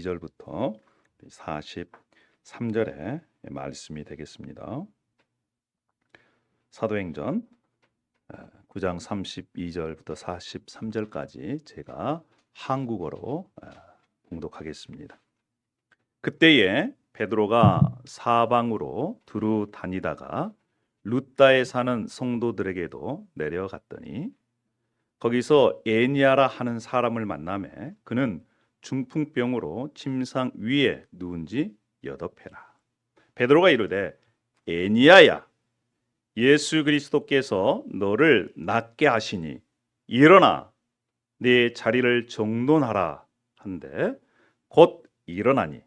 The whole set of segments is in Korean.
2절부터 43절의 말씀이 되겠습니다. 사도행전 9장 32절부터 43절까지 제가 한국어로 봉독하겠습니다. 그때에 베드로가 사방으로 두루 다니다가 룻다에 사는 성도들에게도 내려갔더니 거기서 에니아라 하는 사람을 만나매 그는 중풍병으로 침상 위에 누운 지 8회라. 베드로가 이르되 에니아야, 예수 그리스도께서 너를 낫게 하시니 일어나 네 자리를 정돈하라 한데 곧 일어나니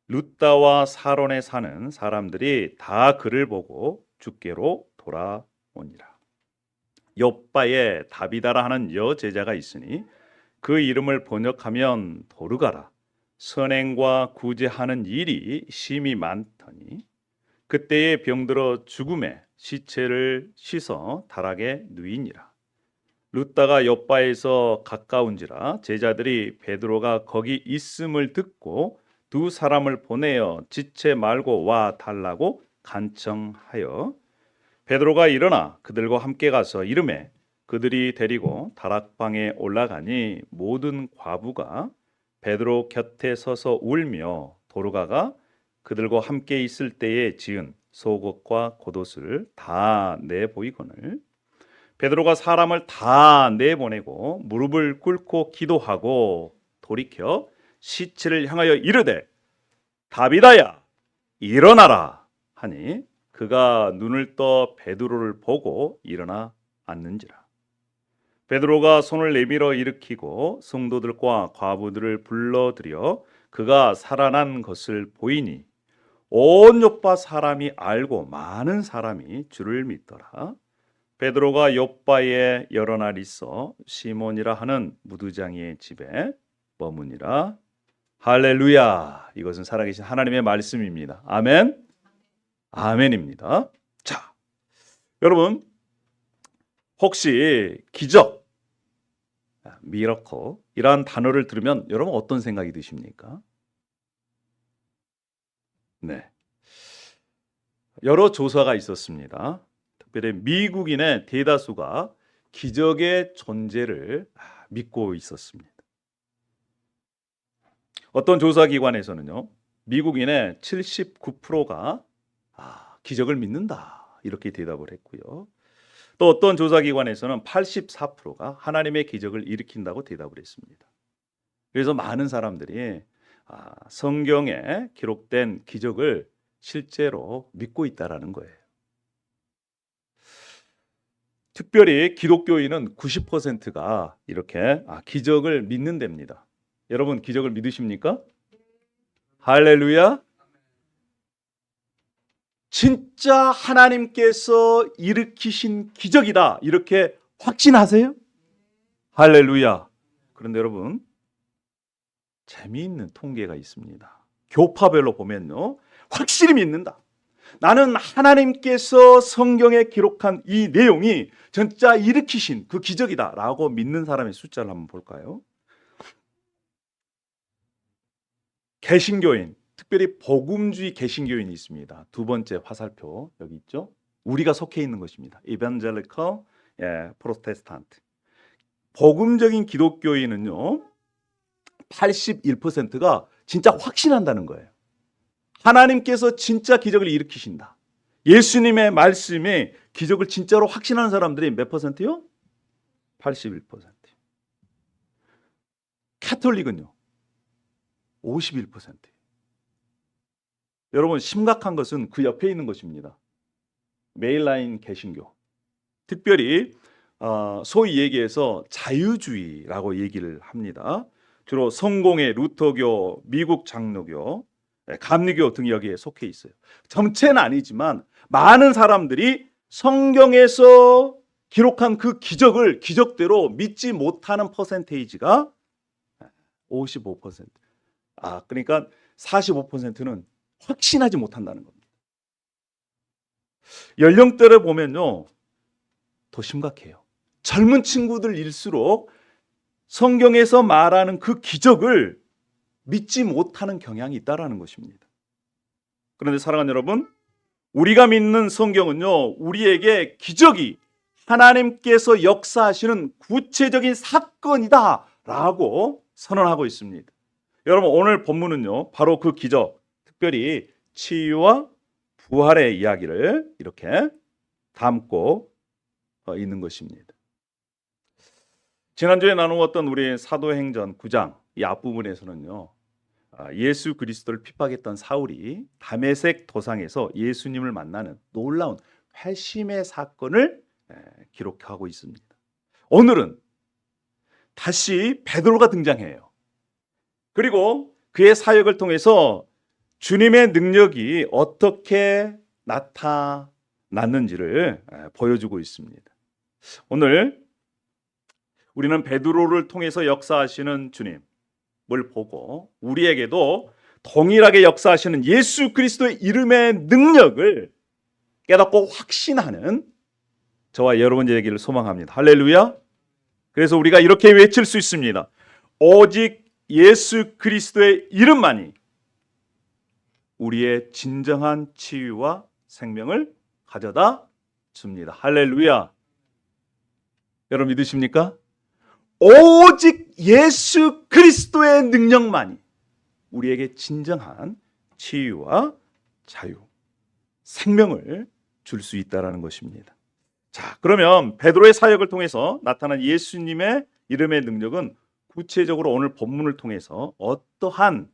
룻다와 사론에 사는 사람들이 다 그를 보고 주께로 돌아오니라. 욥바에 다비다라 하는 여제자가 있으니 그 이름을 번역하면 도르가라. 선행과 구제하는 일이 심히 많더니 그때에 병들어 죽음에 시체를 씻어 다락에 누이니라. 룻다가 욥바에서 가까운지라 제자들이 베드로가 거기 있음을 듣고 두 사람을 보내어 지체 말고 와 달라고 간청하여 베드로가 일어나 그들과 함께 가서 이르매 그들이 데리고 다락방에 올라가니 모든 과부가 베드로 곁에 서서 울며 도르가가 그들과 함께 있을 때에 지은 속옷과 겉옷을 다 내보이거늘 베드로가 사람을 다 내보내고 무릎을 꿇고 기도하고 돌이켜 시체를 향하여 이르되 다비다야 일어나라 하니 그가 눈을 떠 베드로를 보고 일어나 앉는지라. 베드로가 손을 내밀어 일으키고 성도들과 과부들을 불러들여 그가 살아난 것을 보이니 온 욥바 사람이 알고 많은 사람이 주를 믿더라. 베드로가 욥바에 여러 날 있어 시몬이라 하는 무두장이의 집에 머무니라. 할렐루야. 이것은 살아계신 하나님의 말씀입니다. 아멘. 아멘입니다. 자, 여러분 혹시 기적, 미러클 이러한 단어를 들으면 여러분 어떤 생각이 드십니까? 네, 여러 조사가 있었습니다. 특별히 미국인의 대다수가 기적의 존재를 믿고 있었습니다. 어떤 조사기관에서는요, 미국인의 79%가 기적을 믿는다 이렇게 대답을 했고요. 또 어떤 조사기관에서는 84%가 하나님의 기적을 일으킨다고 대답을 했습니다. 그래서 많은 사람들이 성경에 기록된 기적을 실제로 믿고 있다라는 거예요. 특별히 기독교인은 90%가 이렇게 기적을 믿는답니다. 여러분 기적을 믿으십니까? 할렐루야. 진짜 하나님께서 일으키신 기적이다 이렇게 확신하세요? 할렐루야. 그런데 여러분 재미있는 통계가 있습니다. 교파별로 보면요 확실히 믿는다. 나는 하나님께서 성경에 기록한 이 내용이 진짜 일으키신 그 기적이다 라고 믿는 사람의 숫자를 한번 볼까요? 개신교인, 특별히 복음주의 개신교인이 있습니다. 두 번째 화살표 여기 있죠. 우리가 속해 있는 것입니다. Evangelical Protestant. 복음적인 기독교인은요 81%가 진짜 확신한다는 거예요. 하나님께서 진짜 기적을 일으키신다. 예수님의 말씀에 기적을 진짜로 확신하는 사람들이 몇 퍼센트요? 81%. 카톨릭은요 51%. 여러분 심각한 것은 그 옆에 있는 것입니다. 메인라인 개신교. 특별히 소위 얘기해서 자유주의라고 얘기를 합니다. 주로 성공회, 루터교, 미국 장로교, 감리교 등 여기에 속해 있어요. 전체는 아니지만 많은 사람들이 성경에서 기록한 그 기적을 기적대로 믿지 못하는 퍼센테이지가 55%. 그러니까 45%는 확신하지 못한다는 겁니다. 연령대를 보면요 더 심각해요. 젊은 친구들일수록 성경에서 말하는 그 기적을 믿지 못하는 경향이 있다라는 것입니다. 그런데 사랑하는 여러분, 우리가 믿는 성경은요, 우리에게 기적이 하나님께서 역사하시는 구체적인 사건이다라고 선언하고 있습니다. 여러분, 오늘 본문은요, 바로 그 기적, 특별히 치유와 부활의 이야기를 이렇게 담고 있는 것입니다. 지난주에 나누었던 우리 사도행전 9장 이 앞부분에서는요, 예수 그리스도를 핍박했던 사울이 다메섹 도상에서 예수님을 만나는 놀라운 회심의 사건을 기록하고 있습니다. 오늘은 다시 베드로가 등장해요. 그리고 그의 사역을 통해서 주님의 능력이 어떻게 나타났는지를 보여주고 있습니다. 오늘 우리는 베드로를 통해서 역사하시는 주님을 보고 우리에게도 동일하게 역사하시는 예수 그리스도의 이름의 능력을 깨닫고 확신하는 저와 여러분 되기를 소망합니다. 할렐루야. 그래서 우리가 이렇게 외칠 수 있습니다. 오직 예수 그리스도의 이름만이 우리의 진정한 치유와 생명을 가져다 줍니다. 할렐루야. 여러분 믿으십니까? 오직 예수 그리스도의 능력만이 우리에게 진정한 치유와 자유, 생명을 줄 수 있다는 것입니다. 자, 그러면 베드로의 사역을 통해서 나타난 예수님의 이름의 능력은 구체적으로 오늘 본문을 통해서 어떠한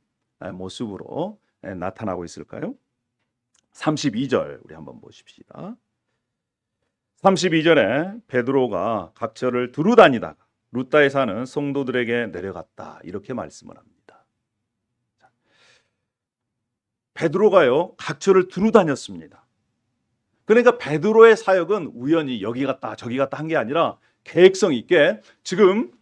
모습으로 나타나고 있을까요? 32절 우리 한번 보십시다. 32절에 베드로가 각처를 두루 다니다가 루다에 사는 성도들에게 내려갔다 이렇게 말씀을 합니다. 베드로가요 각처를 두루 다녔습니다. 그러니까 베드로의 사역은 우연히 여기 갔다 저기 갔다 한 게 아니라 계획성 있게 지금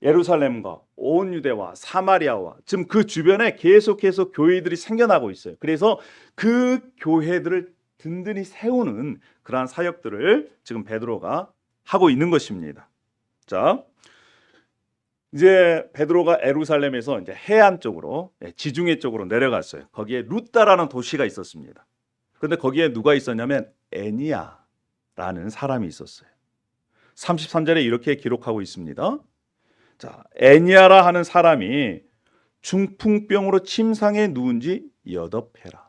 예루살렘과 온 유대와 사마리아와 지금 그 주변에 계속해서 교회들이 생겨나고 있어요. 그래서 그 교회들을 든든히 세우는 그러한 사역들을 지금 베드로가 하고 있는 것입니다. 자, 이제 베드로가 예루살렘에서 이제 해안 쪽으로 지중해 쪽으로 내려갔어요. 거기에 루다라는 도시가 있었습니다. 그런데 거기에 누가 있었냐면 애니야라는 사람이 있었어요. 33절에 이렇게 기록하고 있습니다. 자, 애니야라 하는 사람이 중풍병으로 침상에 누운 지 8회라.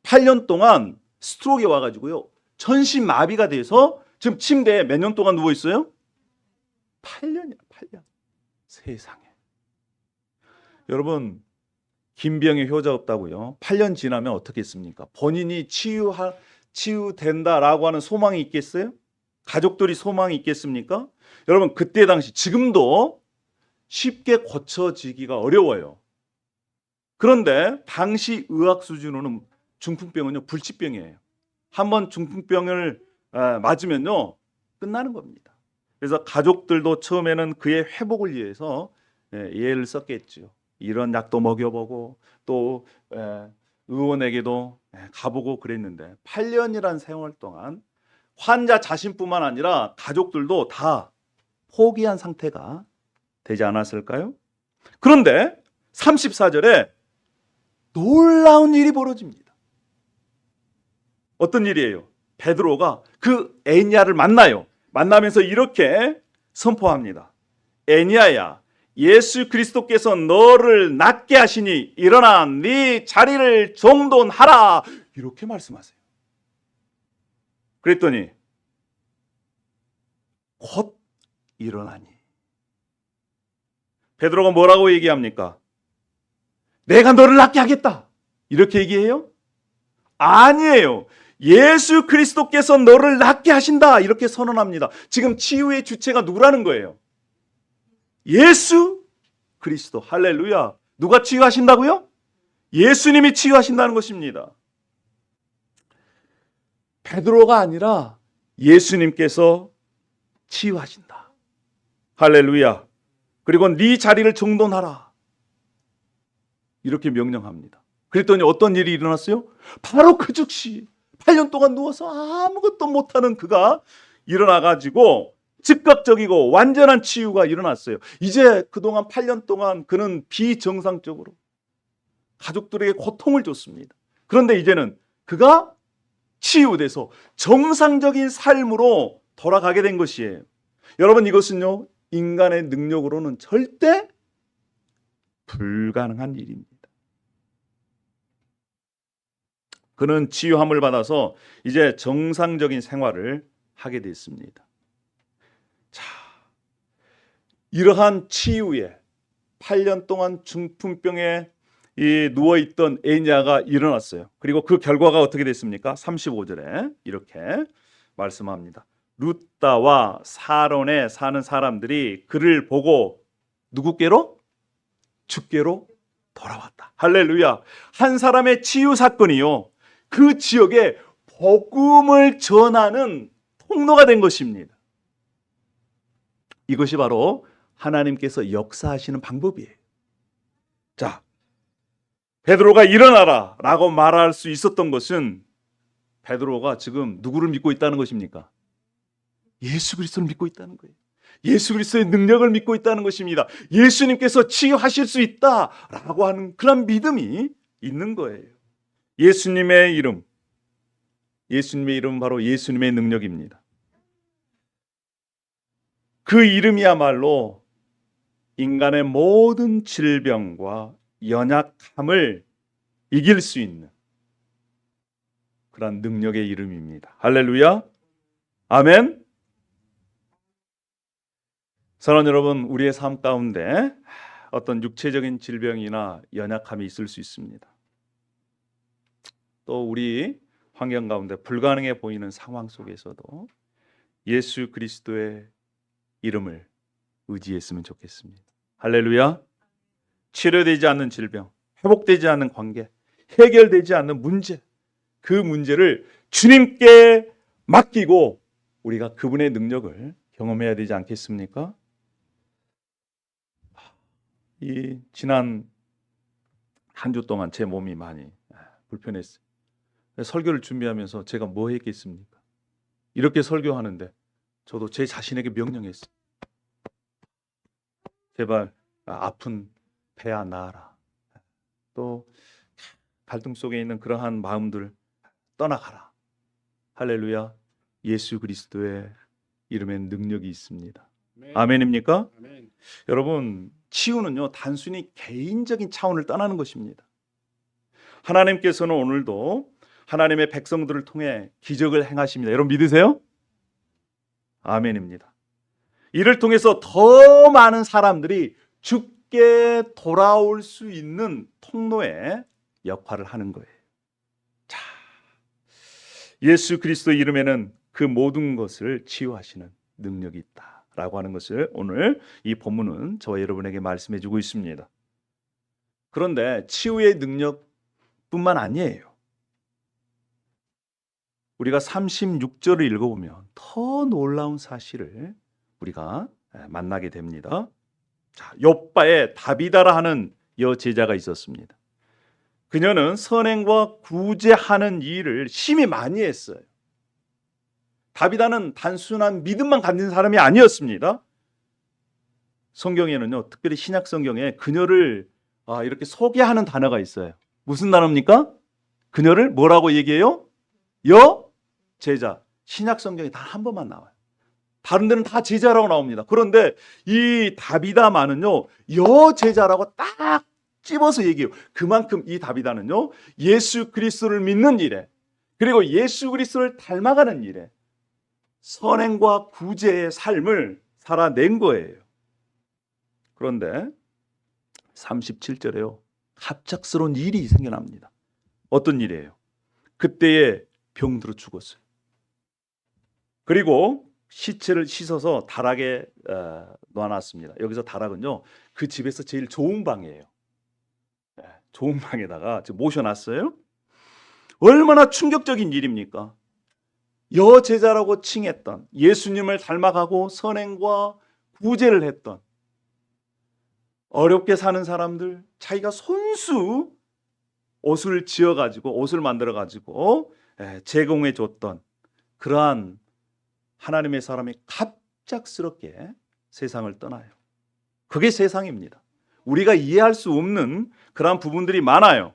8년 동안 스트로크에 와가지고요 전신마비가 돼서 지금 침대에 몇 년 동안 누워 있어요? 8년이야, 8년. 세상에. 여러분, 긴 병에 효자 없다고요? 8년 지나면 어떻겠습니까? 본인이 치유된다라고 하는 소망이 있겠어요? 가족들이 소망이 있겠습니까? 여러분, 그때 당시 지금도 쉽게 고쳐지기가 어려워요. 그런데 당시 의학 수준으로는 중풍병은요 불치병이에요. 한번 중풍병을 맞으면요 끝나는 겁니다. 그래서 가족들도 처음에는 그의 회복을 위해서 예를 썼겠죠. 이런 약도 먹여보고 또 의원에게도 가보고 그랬는데 8년이란 세월 동안 환자 자신뿐만 아니라 가족들도 다 포기한 상태가 되지 않았을까요? 그런데 34절에 놀라운 일이 벌어집니다. 어떤 일이에요? 베드로가 그 애니야를 만나요. 만나면서 이렇게 선포합니다. 애니야야, 예수 그리스도께서 너를 낫게 하시니 일어나 네 자리를 정돈하라. 이렇게 말씀하세요. 그랬더니 곧 일어나니. 베드로가 뭐라고 얘기합니까? 내가 너를 낫게 하겠다. 이렇게 얘기해요? 아니에요. 예수 그리스도께서 너를 낫게 하신다. 이렇게 선언합니다. 지금 치유의 주체가 누구라는 거예요? 예수 그리스도. 할렐루야. 누가 치유하신다고요? 예수님이 치유하신다는 것입니다. 베드로가 아니라 예수님께서 치유하신다. 할렐루야. 그리고 네 자리를 정돈하라. 이렇게 명령합니다. 그랬더니 어떤 일이 일어났어요? 바로 그 즉시 8년 동안 누워서 아무것도 못하는 그가 일어나가지고 즉각적이고 완전한 치유가 일어났어요. 이제 그동안 8년 동안 그는 비정상적으로 가족들에게 고통을 줬습니다. 그런데 이제는 그가 치유돼서 정상적인 삶으로 돌아가게 된 것이에요. 여러분, 이것은요, 인간의 능력으로는 절대 불가능한 일입니다. 그는 치유함을 받아서 이제 정상적인 생활을 하게 됐습니다. 자, 이러한 치유에 8년 동안 중풍병에 누워있던 에냐가 일어났어요. 그리고 그 결과가 어떻게 됐습니까? 35절에 이렇게 말씀합니다. 룻다와 사론에 사는 사람들이 그를 보고 누구께로? 주께로 돌아왔다. 할렐루야. 한 사람의 치유 사건이요, 그 지역에 복음을 전하는 통로가 된 것입니다. 이것이 바로 하나님께서 역사하시는 방법이에요. 자, 베드로가 일어나라 라고 말할 수 있었던 것은 베드로가 지금 누구를 믿고 있다는 것입니까? 예수 그리스도를 믿고 있다는 거예요. 예수 그리스도의 능력을 믿고 있다는 것입니다. 예수님께서 치유하실 수 있다라고 하는 그런 믿음이 있는 거예요. 예수님의 이름은 바로 예수님의 능력입니다. 그 이름이야말로 인간의 모든 질병과 연약함을 이길 수 있는 그런 능력의 이름입니다. 할렐루야. 아멘. 사랑하는 여러분, 우리의 삶 가운데 어떤 육체적인 질병이나 연약함이 있을 수 있습니다. 또 우리 환경 가운데 불가능해 보이는 상황 속에서도 예수 그리스도의 이름을 의지했으면 좋겠습니다. 할렐루야. 치료되지 않는 질병, 회복되지 않는 관계, 해결되지 않는 문제, 그 문제를 주님께 맡기고 우리가 그분의 능력을 경험해야 되지 않겠습니까? 이 지난 한 주 동안 제 몸이 많이 불편했어요. 설교를 준비하면서 제가 뭐 했겠습니까? 이렇게 설교하는데 저도 제 자신에게 명령했어요. 제발 아픈 배야 나아라. 또 갈등 속에 있는 그러한 마음들 떠나가라. 할렐루야. 예수 그리스도의 이름엔 능력이 있습니다. 아멘입니까? 아멘. 여러분, 치유는요, 단순히 개인적인 차원을 떠나는 것입니다. 하나님께서는 오늘도 하나님의 백성들을 통해 기적을 행하십니다. 여러분 믿으세요? 아멘입니다. 이를 통해서 더 많은 사람들이 주께 돌아올 수 있는 통로의 역할을 하는 거예요. 자, 예수 그리스도 이름에는 그 모든 것을 치유하시는 능력이 있다라고 하는 것을 오늘 이 본문은 저와 여러분에게 말씀해 주고 있습니다. 그런데 치유의 능력뿐만 아니에요. 우리가 36절을 읽어보면 더 놀라운 사실을 우리가 만나게 됩니다. 자, 욥바에 다비다라 하는 여제자가 있었습니다. 그녀는 선행과 구제하는 일을 심히 많이 했어요. 다비다는 단순한 믿음만 가진 사람이 아니었습니다. 성경에는요, 특별히 신약 성경에 그녀를 이렇게 소개하는 단어가 있어요. 무슨 단어입니까? 그녀를 뭐라고 얘기해요? 여제자. 신약 성경에 단 한 번만 나와요. 다른 데는 다 제자라고 나옵니다. 그런데 이 다비다만은요, 여제자라고 딱 찝어서 얘기해요. 그만큼 이 다비다는요, 예수 그리스도를 믿는 일에, 그리고 예수 그리스도를 닮아가는 일에 선행과 구제의 삶을 살아낸 거예요. 그런데 37절에요, 갑작스러운 일이 생겨납니다. 어떤 일이에요? 그때에 병들어 죽었어요. 그리고 시체를 씻어서 다락에 놔놨습니다. 여기서 다락은요, 그 집에서 제일 좋은 방이에요. 좋은 방에다가 지금 모셔놨어요. 얼마나 충격적인 일입니까? 여제자라고 칭했던, 예수님을 닮아가고 선행과 구제를 했던, 어렵게 사는 사람들, 자기가 손수 옷을 지어가지고, 옷을 만들어가지고 제공해 줬던 그러한 하나님의 사람이 갑작스럽게 세상을 떠나요. 그게 세상입니다. 우리가 이해할 수 없는 그러한 부분들이 많아요.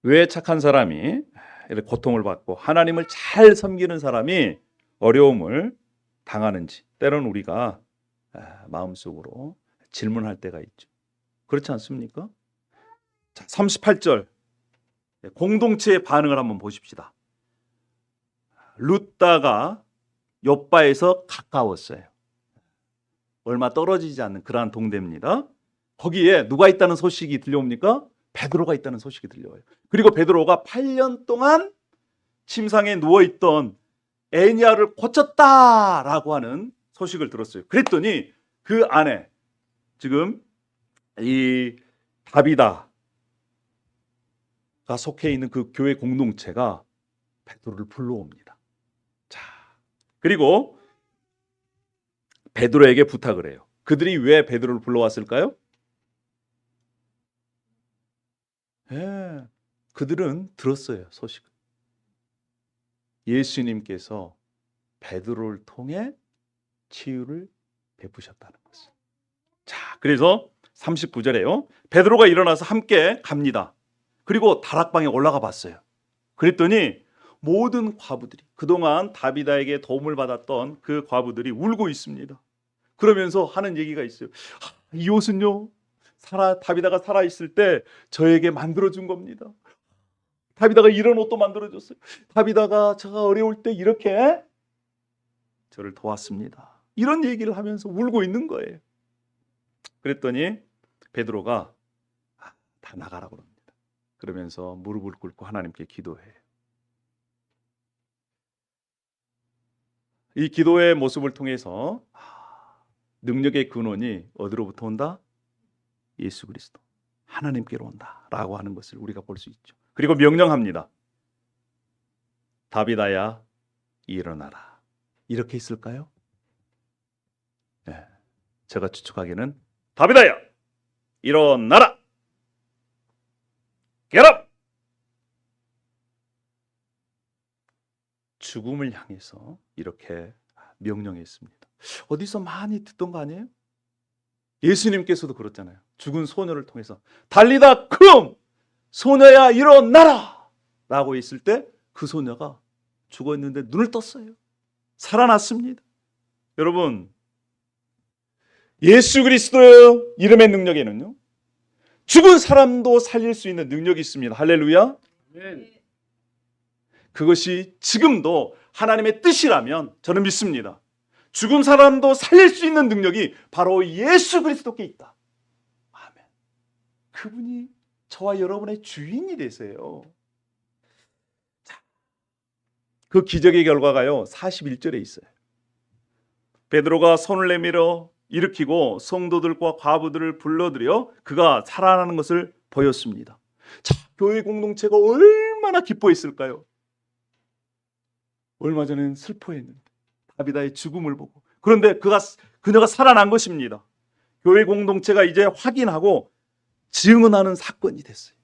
왜 착한 사람이 이렇게 고통을 받고 하나님을 잘 섬기는 사람이 어려움을 당하는지 때로는 우리가 마음속으로 질문할 때가 있죠. 그렇지 않습니까? 자, 38절 공동체의 반응을 한번 보십시다. 룻다가 욥바에서 가까웠어요. 얼마 떨어지지 않는 그러한 동네입니다. 거기에 누가 있다는 소식이 들려옵니까? 베드로가 있다는 소식이 들려와요. 그리고 베드로가 8년 동안 침상에 누워있던 애니아를 고쳤다라고 하는 소식을 들었어요. 그랬더니 그 안에 지금 이 다비다가 속해 있는 그 교회 공동체가 베드로를 불러옵니다. 자, 그리고 베드로에게 부탁을 해요. 그들이 왜 베드로를 불러왔을까요? 그들은 들었어요, 소식을. 예수님께서 베드로를 통해 치유를 베푸셨다는 것을. 자, 그래서 39절에요. 베드로가 일어나서 함께 갑니다. 그리고 다락방에 올라가 봤어요. 그랬더니 모든 과부들이 그동안 다비다에게 도움을 받았던 그 과부들이 울고 있습니다. 그러면서 하는 얘기가 있어요. 이 옷은요, 다비다가 살아있을 때 저에게 만들어준 겁니다. 다비다가 이런 옷도 만들어줬어요. 다비다가 제가 어려울 때 이렇게 저를 도왔습니다. 이런 얘기를 하면서 울고 있는 거예요. 그랬더니 베드로가 다 나가라고 합니다. 그러면서 무릎을 꿇고 하나님께 기도해요. 이 기도의 모습을 통해서 능력의 근원이 어디로부터 온다? 예수 그리스도 하나님께로 온다라고 하는 것을 우리가 볼 수 있죠. 그리고 명령합니다. 다비다야 일어나라. 이렇게 했을까요? 네, 제가 추측하기는 다비다야 일어나라. Get up. 죽음을 향해서 이렇게 명령했습니다. 어디서 많이 듣던 거 아니에요? 예수님께서도 그렇잖아요. 죽은 소녀를 통해서 달리다 쿰 소녀야 일어나라 라고 했을 때 그 소녀가 죽었는데 눈을 떴어요. 살아났습니다. 여러분, 예수 그리스도의 이름의 능력에는요, 죽은 사람도 살릴 수 있는 능력이 있습니다. 할렐루야. 그것이 지금도 하나님의 뜻이라면 저는 믿습니다. 죽은 사람도 살릴 수 있는 능력이 바로 예수 그리스도께 있다. 아멘. 그분이 저와 여러분의 주인이 되세요. 자, 그 기적의 결과가요 41절에 있어요. 베드로가 손을 내밀어 일으키고 성도들과 과부들을 불러들여 그가 살아나는 것을 보였습니다. 자, 교회 공동체가 얼마나 기뻐했을까요? 얼마 전엔 슬퍼했는데 다비다의 죽음을 보고, 그런데 그녀가 살아난 것입니다. 교회 공동체가 이제 확인하고 증언하는 사건이 됐어요.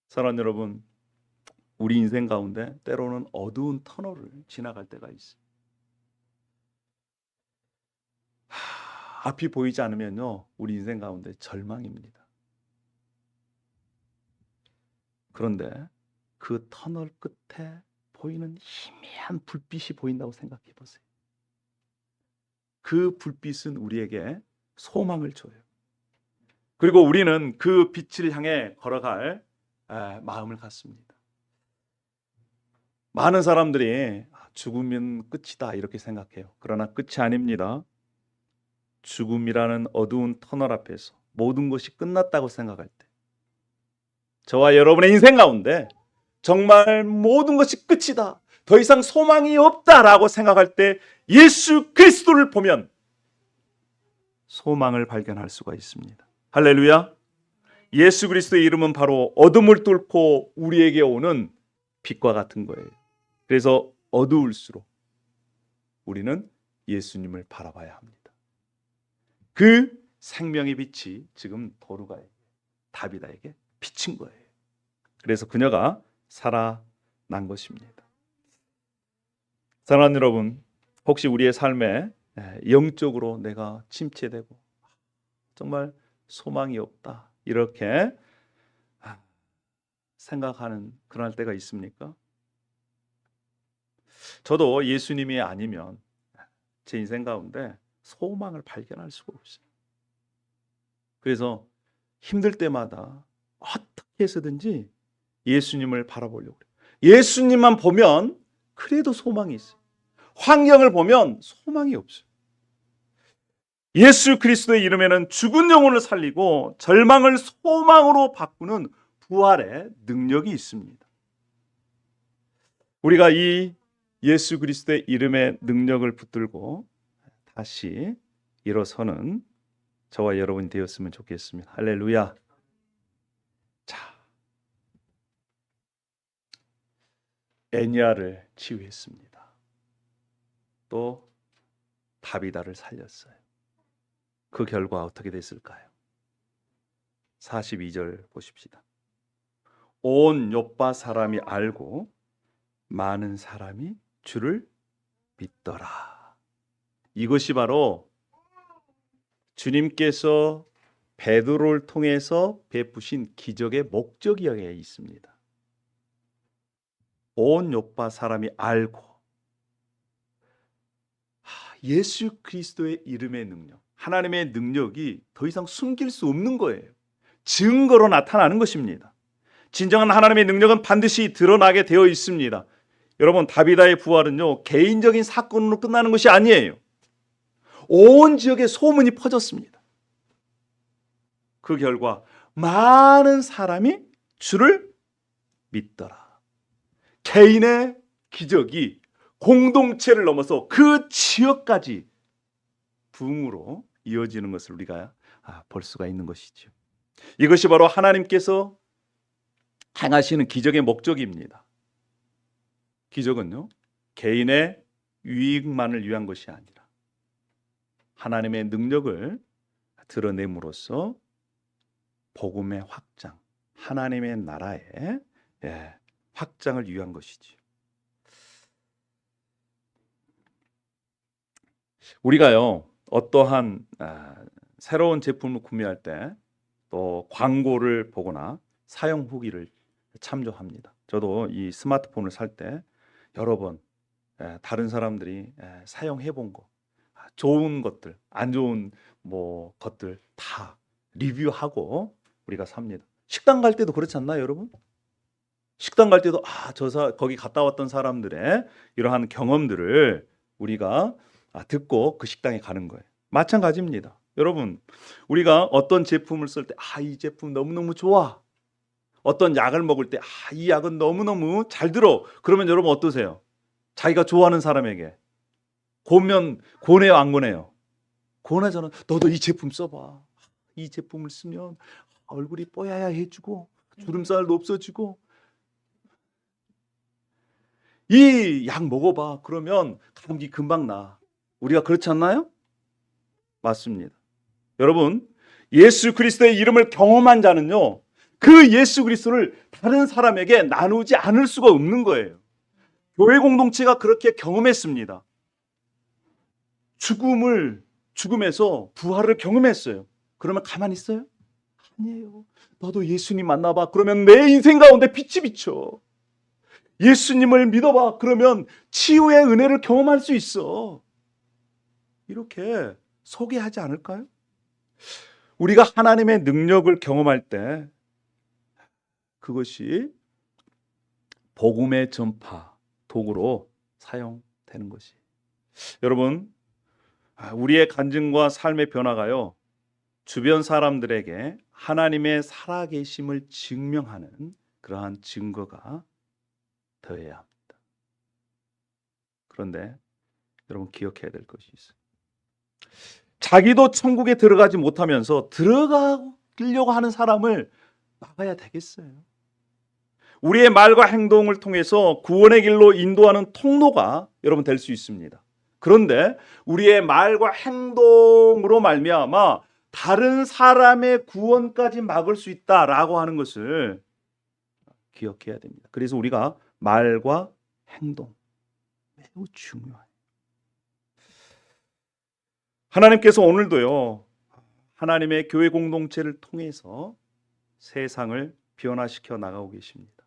사랑하는 여러분, 우리 인생 가운데 때로는 어두운 터널을 지나갈 때가 있어요. 앞이 보이지 않으면요, 우리 인생 가운데 절망입니다. 그런데 그 터널 끝에 보이는 희미한 불빛이 보인다고 생각해 보세요. 그 불빛은 우리에게 소망을 줘요. 그리고 우리는 그 빛을 향해 걸어갈 마음을 갖습니다. 많은 사람들이 죽으면 끝이다 이렇게 생각해요. 그러나 끝이 아닙니다. 죽음이라는 어두운 터널 앞에서 모든 것이 끝났다고 생각할 때, 저와 여러분의 인생 가운데 정말 모든 것이 끝이다, 더 이상 소망이 없다라고 생각할 때 예수 그리스도를 보면 소망을 발견할 수가 있습니다. 할렐루야. 예수 그리스도의 이름은 바로 어둠을 뚫고 우리에게 오는 빛과 같은 거예요. 그래서 어두울수록 우리는 예수님을 바라봐야 합니다. 그 생명의 빛이 지금 도르가에게, 다비다에게 비친 거예요. 그래서 그녀가 살아난 것입니다. 사랑하는 여러분, 혹시 우리의 삶에 영적으로 내가 침체되고 정말 소망이 없다 이렇게 생각하는 그런 때가 있습니까? 저도 예수님이 아니면 제 인생 가운데 소망을 발견할 수가 없어요. 그래서 힘들 때마다 어떻게 해서든지 예수님을 바라보려고 그래요. 예수님만 보면 그래도 소망이 있어요. 환경을 보면 소망이 없어요. 예수 그리스도의 이름에는 죽은 영혼을 살리고 절망을 소망으로 바꾸는 부활의 능력이 있습니다. 우리가 이 예수 그리스도의 이름의 능력을 붙들고 다시 일어서는 저와 여러분이 되었으면 좋겠습니다. 할렐루야. 자, 애니아를 치유했습니다. 또 다비다를 살렸어요. 그 결과 어떻게 됐을까요? 42절 보십시다. 온 요파 사람이 알고 많은 사람이 주를 믿더라. 이것이 바로 주님께서 베드로를 통해서 베푸신 기적의 목적이에 있습니다. 온 요파 사람이 알고 예수 그리스도의 이름의 능력, 하나님의 능력이 더 이상 숨길 수 없는 거예요. 증거로 나타나는 것입니다. 진정한 하나님의 능력은 반드시 드러나게 되어 있습니다. 여러분, 다비다의 부활은요, 개인적인 사건으로 끝나는 것이 아니에요. 온 지역에 소문이 퍼졌습니다. 그 결과 많은 사람이 주를 믿더라. 개인의 기적이 공동체를 넘어서 그 지역까지 부흥으로 이어지는 것을 우리가 볼 수가 있는 것이죠. 이것이 바로 하나님께서 행하시는 기적의 목적입니다. 기적은요, 개인의 유익만을 위한 것이 아니라 하나님의 능력을 드러냄으로써 복음의 확장, 하나님의 나라의 확장을 위한 것이지. 우리가요, 어떠한 새로운 제품을 구매할 때 또 광고를 보거나 사용 후기를 참조합니다. 저도 이 스마트폰을 살 때 여러 번 다른 사람들이 사용해 본 거, 좋은 것들, 안 좋은 것들 다 리뷰하고 우리가 삽니다. 식당 갈 때도 그렇지 않나요, 여러분? 식당 갈 때도 거기 갔다 왔던 사람들의 이러한 경험들을 우리가 듣고 그 식당에 가는 거예요. 마찬가지입니다. 여러분, 우리가 어떤 제품을 쓸 때 이 제품 너무너무 좋아. 어떤 약을 먹을 때 이 약은 너무너무 잘 들어. 그러면 여러분 어떠세요? 자기가 좋아하는 사람에게 권해요, 안 권해요? 권하잖아. 너도 이 제품 써봐. 이 제품을 쓰면 얼굴이 뽀야야해지고 주름살도 없어지고 이 약 먹어봐. 그러면 감기 금방 나. 우리가 그렇지 않나요? 맞습니다. 여러분, 예수 그리스도의 이름을 경험한 자는요, 그 예수 그리스도를 다른 사람에게 나누지 않을 수가 없는 거예요. 교회 공동체가 그렇게 경험했습니다. 죽음에서 부활을 경험했어요. 그러면 가만히 있어요? 아니에요. 너도 예수님 만나봐. 그러면 내 인생 가운데 빛이 비쳐. 예수님을 믿어봐. 그러면 치유의 은혜를 경험할 수 있어. 이렇게 소개하지 않을까요? 우리가 하나님의 능력을 경험할 때 그것이 복음의 전파 도구로 사용되는 것이. 여러분, 우리의 간증과 삶의 변화가요, 주변 사람들에게 하나님의 살아계심을 증명하는 그러한 증거가 되어야 합니다. 그런데 여러분 기억해야 될 것이 있어요. 자기도 천국에 들어가지 못하면서 들어가려고 하는 사람을 막아야 되겠어요. 우리의 말과 행동을 통해서 구원의 길로 인도하는 통로가 여러분 될 수 있습니다. 그런데 우리의 말과 행동으로 말미암아 다른 사람의 구원까지 막을 수 있다라고 하는 것을 기억해야 됩니다. 그래서 우리가 말과 행동, 매우 중요해요. 하나님께서 오늘도요, 하나님의 교회 공동체를 통해서 세상을 변화시켜 나가고 계십니다.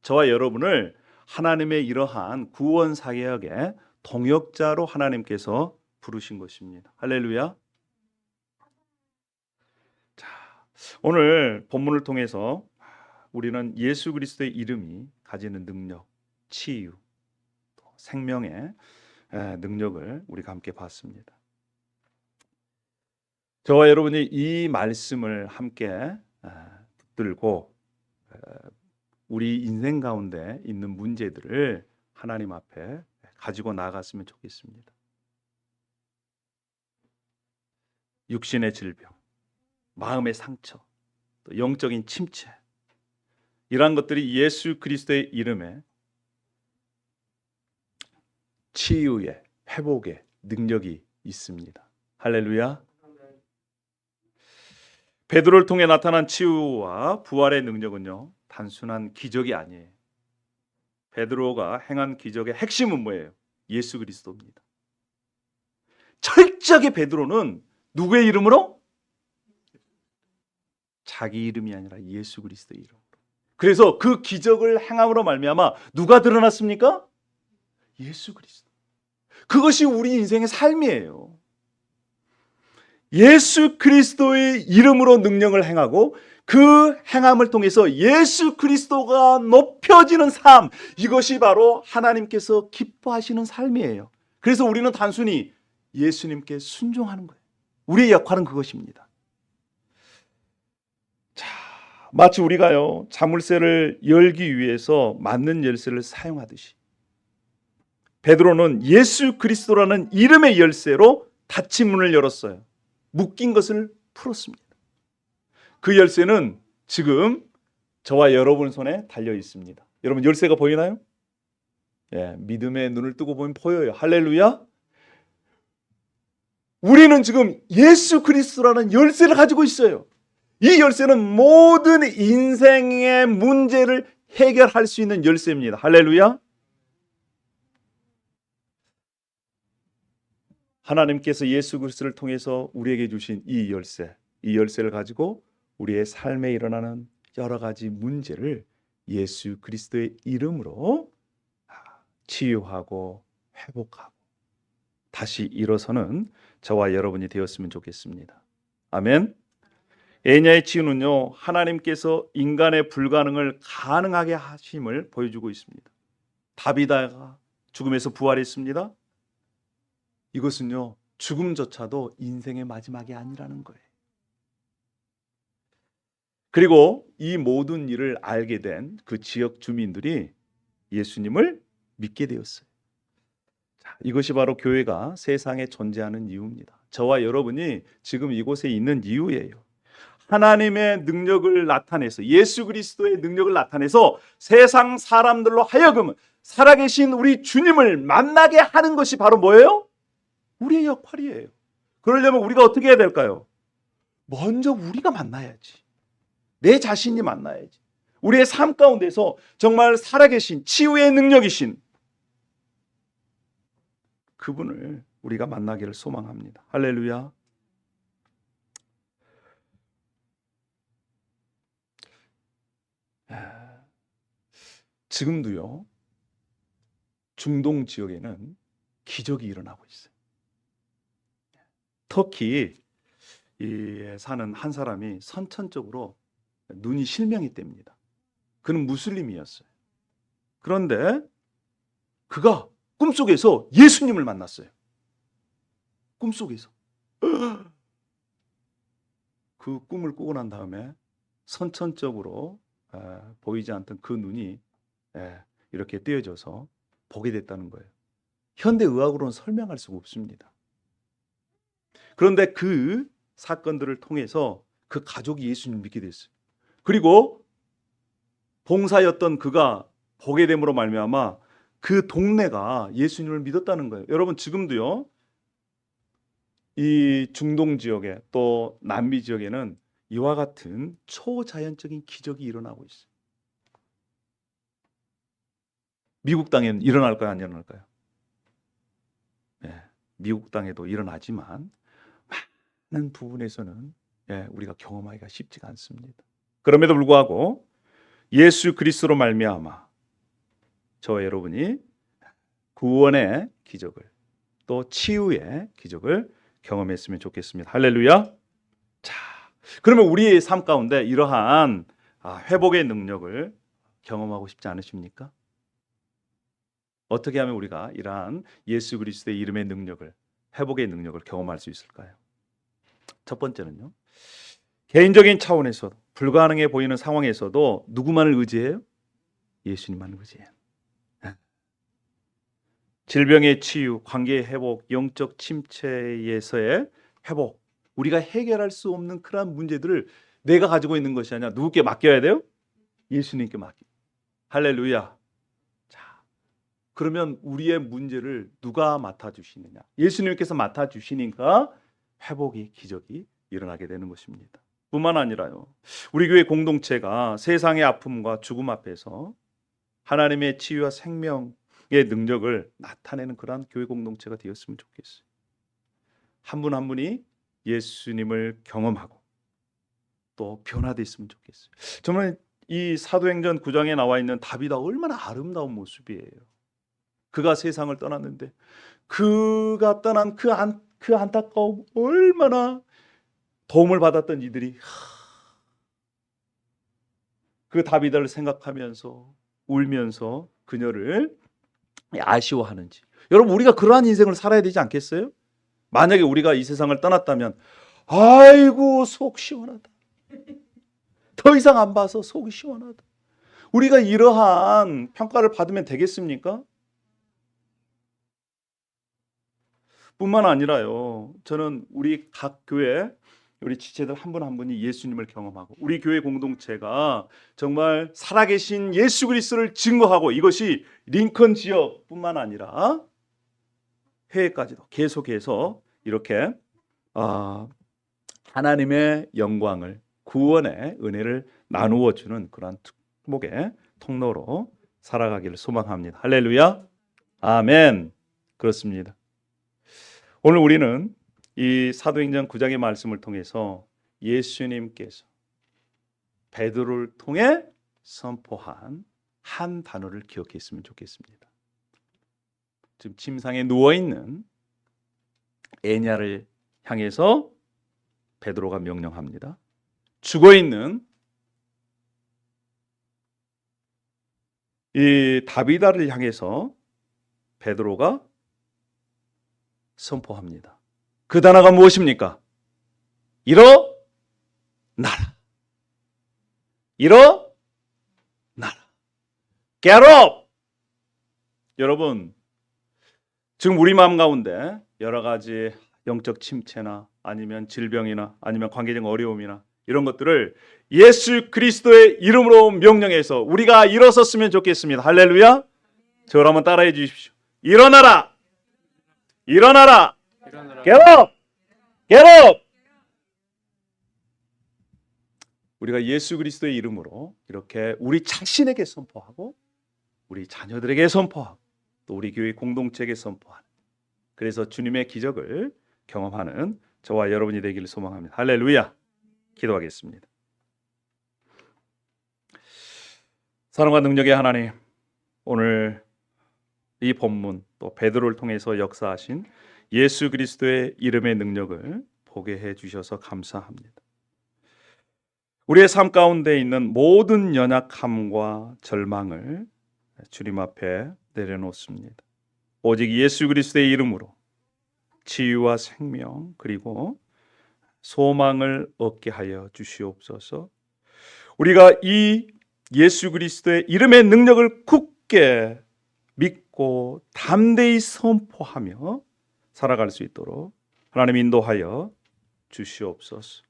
저와 여러분을 하나님의 이러한 구원 사역의 동역자로 하나님께서 부르신 것입니다. 할렐루야. 자, 오늘 본문을 통해서 우리는 예수 그리스도의 이름이 가지는 능력, 치유, 생명의 능력을 우리가 함께 봤습니다. 저와 여러분이 이 말씀을 함께 붙들고 우리 인생 가운데 있는 문제들을 하나님 앞에 가지고 나아갔으면 좋겠습니다. 육신의 질병, 마음의 상처, 또 영적인 침체, 이러한 것들이 예수 그리스도의 이름에 치유의, 회복의 능력이 있습니다. 할렐루야. 베드로를 통해 나타난 치유와 부활의 능력은요, 단순한 기적이 아니에요. 베드로가 행한 기적의 핵심은 뭐예요? 예수 그리스도입니다. 철저하게 베드로는 누구의 이름으로? 자기 이름이 아니라 예수 그리스도의 이름으로. 그래서 그 기적을 행함으로 말미암아 누가 드러났습니까? 예수 그리스도. 그것이 우리 인생의 삶이에요. 예수 그리스도의 이름으로 능력을 행하고 그 행함을 통해서 예수 그리스도가 높여지는 삶, 이것이 바로 하나님께서 기뻐하시는 삶이에요. 그래서 우리는 단순히 예수님께 순종하는 거예요. 우리의 역할은 그것입니다. 자, 마치 우리가요, 자물쇠를 열기 위해서 맞는 열쇠를 사용하듯이 베드로는 예수 그리스도라는 이름의 열쇠로 닫힌 문을 열었어요. 묶인 것을 풀었습니다. 그 열쇠는 지금 저와 여러분 손에 달려 있습니다. 여러분 열쇠가 보이나요? 예, 믿음의 눈을 뜨고 보면 보여요. 할렐루야. 우리는 지금 예수 그리스도라는 열쇠를 가지고 있어요. 이 열쇠는 모든 인생의 문제를 해결할 수 있는 열쇠입니다. 할렐루야. 하나님께서 예수 그리스도를 통해서 우리에게 주신 이 열쇠를 가지고 우리의 삶에 일어나는 여러 가지 문제를 예수 그리스도의 이름으로 치유하고 회복하고 다시 일어서는 저와 여러분이 되었으면 좋겠습니다. 아멘. 에냐의 치유는요, 하나님께서 인간의 불가능을 가능하게 하심을 보여주고 있습니다. 다비다가 죽음에서 부활했습니다. 이것은요, 죽음조차도 인생의 마지막이 아니라는 거예요. 그리고 이 모든 일을 알게 된 그 지역 주민들이 예수님을 믿게 되었어요. 자, 이것이 바로 교회가 세상에 존재하는 이유입니다. 저와 여러분이 지금 이곳에 있는 이유예요. 하나님의 능력을 나타내서, 예수 그리스도의 능력을 나타내서 세상 사람들로 하여금 살아계신 우리 주님을 만나게 하는 것이 바로 뭐예요? 우리의 역할이에요. 그러려면 우리가 어떻게 해야 될까요? 먼저 우리가 만나야지. 내 자신이 만나야지. 우리의 삶 가운데서 정말 살아계신 치유의 능력이신 그분을 우리가 만나기를 소망합니다. 할렐루야. 지금도요, 중동 지역에는 기적이 일어나고 있어요. 터키에 사는 한 사람이 선천적으로 눈이 실명했답니다. 그는 무슬림이었어요. 그런데 그가 꿈속에서 예수님을 만났어요. 꿈속에서. 그 꿈을 꾸고 난 다음에 선천적으로 보이지 않던 그 눈이 이렇게 떼어져서 보게 됐다는 거예요. 현대의학으로는 설명할 수가 없습니다. 그런데 그 사건들을 통해서 그 가족이 예수님을 믿게 됐어요. 그리고 봉사였던 그가 보게 됨으로 말미암아 그 동네가 예수님을 믿었다는 거예요. 여러분 지금도요, 이 중동 지역에 또 남미 지역에는 이와 같은 초자연적인 기적이 일어나고 있어요. 미국 땅에는 일어날까요, 안 일어날까요? 미국 땅에도 일어나지만 많은 부분에서는 우리가 경험하기가 쉽지가 않습니다. 그럼에도 불구하고 예수 그리스도로 말미암아 저와 여러분이 구원의 기적을 또 치유의 기적을 경험했으면 좋겠습니다. 할렐루야. 자, 그러면 우리의 삶 가운데 이러한 회복의 능력을 경험하고 싶지 않으십니까? 어떻게 하면 우리가 이러한 예수 그리스도의 이름의 능력을, 회복의 능력을 경험할 수 있을까요? 첫 번째는요, 개인적인 차원에서 불가능해 보이는 상황에서도 누구만을 의지해요? 예수님만을 의지해요. 질병의 치유, 관계의 회복, 영적 침체에서의 회복, 우리가 해결할 수 없는 그러한 문제들을 내가 가지고 있는 것이 아니라 누구께 맡겨야 돼요? 예수님께 맡겨. 할렐루야. 자, 그러면 우리의 문제를 누가 맡아주시느냐? 예수님께서 맡아주시니까 회복이, 기적이 일어나게 되는 것입니다. 뿐만 아니라요, 우리 교회 공동체가 세상의 아픔과 죽음 앞에서 하나님의 치유와 생명의 능력을 나타내는 그러한 교회 공동체가 되었으면 좋겠어요. 한 분 한 분이 예수님을 경험하고 또 변화됐으면 좋겠어요. 정말 이 사도행전 9장에 나와 있는 다윗아 얼마나 아름다운 모습이에요. 그가 세상을 떠났는데 그가 떠난 그 안타까움, 얼마나 도움을 받았던 이들이 그 다윗을 생각하면서 울면서 그녀를 아쉬워하는지. 여러분, 우리가 그러한 인생을 살아야 되지 않겠어요? 만약에 우리가 이 세상을 떠났다면 아이고 속 시원하다, 더 이상 안 봐서 속이 시원하다, 우리가 이러한 평가를 받으면 되겠습니까? 뿐만 아니라요, 저는 우리 각 교회, 우리 지체들 한 분 한 분이 예수님을 경험하고 우리 교회 공동체가 정말 살아계신 예수 그리스도를 증거하고, 이것이 링컨 지역뿐만 아니라 해외까지도 계속해서 이렇게 하나님의 영광을, 구원의 은혜를 나누어 주는 그러한 축복의 통로로 살아가기를 소망합니다. 할렐루야. 아멘. 그렇습니다. 오늘 우리는 이 사도행전 9장의 말씀을 통해서 예수님께서 베드로를 통해 선포한 한 단어를 기억했으면 좋겠습니다. 지금 침상에 누워있는 애냐를 향해서 베드로가 명령합니다. 죽어있는 이 다비다를 향해서 베드로가 선포합니다. 그 단어가 무엇입니까? 일어나라. 일어나라. Get up! 여러분, 지금 우리 마음 가운데 여러 가지 영적 침체나 아니면 질병이나 아니면 관계적 어려움이나 이런 것들을 예수 그리스도의 이름으로 명령해서 우리가 일어섰으면 좋겠습니다. 할렐루야. 저를 한번 따라해 주십시오. 일어나라. 일어나라. Get up. Get up. 우리가 예수 그리스도의 이름으로 이렇게 우리 자신에게 선포하고 우리 자녀들에게 선포하고 또 우리 교회 공동체에게 선포하는, 그래서 주님의 기적을 경험하는 저와 여러분이 되기를 소망합니다. 할렐루야. 기도하겠습니다. 사랑과 능력의 하나님, 오늘 이 본문 또 베드로를 통해서 역사하신 예수 그리스도의 이름의 능력을 보게 해 주셔서 감사합니다. 우리의 삶 가운데 있는 모든 연약함과 절망을 주님 앞에 내려놓습니다. 오직 예수 그리스도의 이름으로 치유와 생명 그리고 소망을 얻게 하여 주시옵소서. 우리가 이 예수 그리스도의 이름의 능력을 굳게 믿고 담대히 선포하며 살아갈 수 있도록 하나님 인도하여 주시옵소서.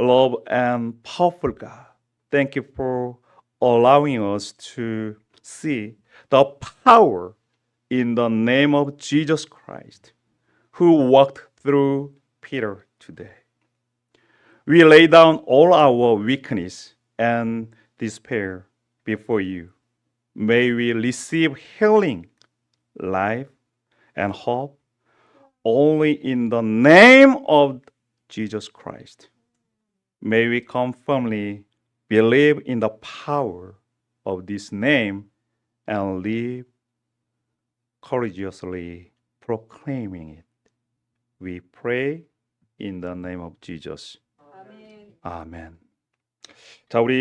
Love and powerful God, thank you for allowing us to see the power in the name of Jesus Christ, who walked through Peter today. We lay down all our weakness and despair before you. May we receive healing, life, and hope only in the name of Jesus Christ. May we confirmly believe in the power of this name and live courageously proclaiming it. We pray in the name of Jesus. 아멘. 자, 우리